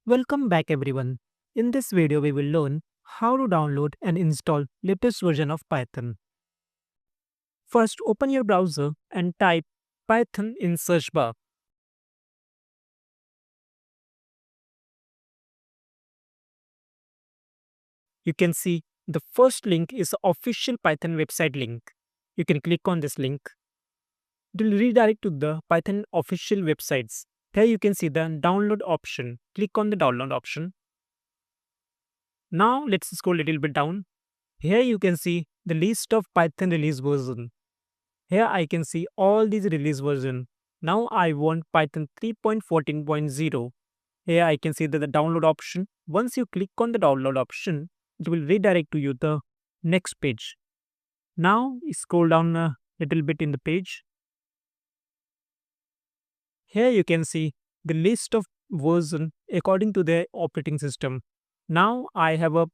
Welcome back everyone. In this video we will learn how to download and install latest version of Python. First open your browser and type Python in search bar. You can see the first link is the official Python website link. You can click on this link. It will redirect to the Python official websites. Here you can see the download option. Click on the download option. Now let's scroll a little bit down. Here you can see the list of Python release version. Here I can see all these release version. Now I want Python 3.14.0. Here I can see the download option. Once you click on the download option, it will redirect to you the next page. Now scroll down a little bit in the page. Here you can see the list of version according to their operating system. Now I have a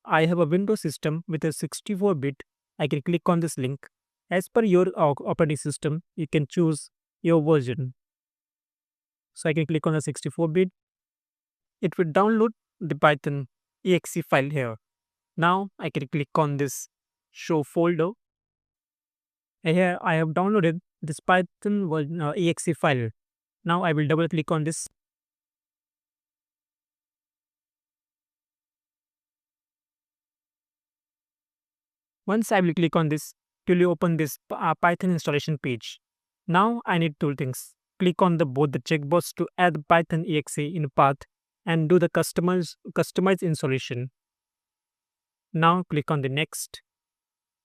Windows system with a 64-bit. I can click on this link. As per your operating system, you can choose your version. So I can click on the 64-bit. It will download the Python exe file here. Now I can click on this show folder. And here I have downloaded this Python exe file. Now I will double click on this. Once I will click on this, it will open this Python installation page. Now I need two things. Click on the both the checkbox to add Python exe in path and do the customize installation. Now click on the next.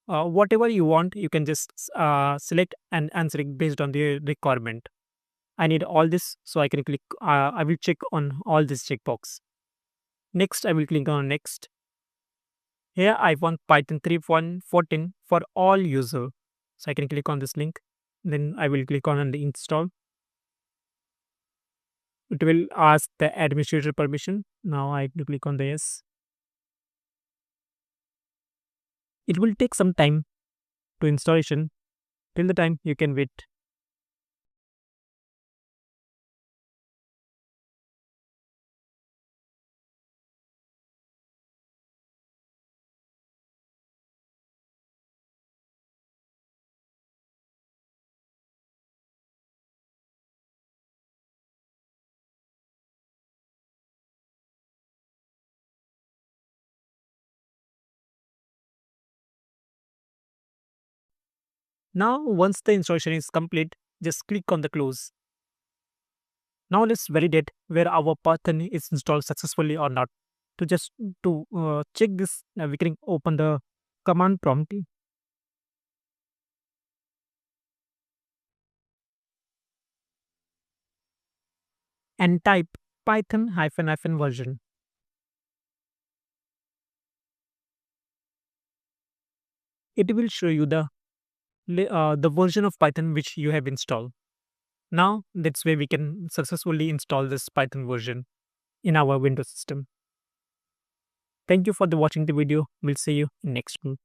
Whatever you want, you can just select and answer it based on the requirement. I need all this, so I can click. I will check on all this checkbox. Next, I will click on next. Here I want Python 3.14 for all user. So I can click on this link. Then I will click on the install. It will ask the administrator permission. Now I will click on the yes. It will take some time to installation. Till the time you can wait. Now once the installation is complete, just click on the close. Now let's validate where our Python is installed successfully or not. To check this, we can open the command prompt and type Python hyphen version. It will show you the version of Python which you have installed. Now that's where we can successfully install this Python version in our Windows system. Thank you for watching the video. We'll see you in next one.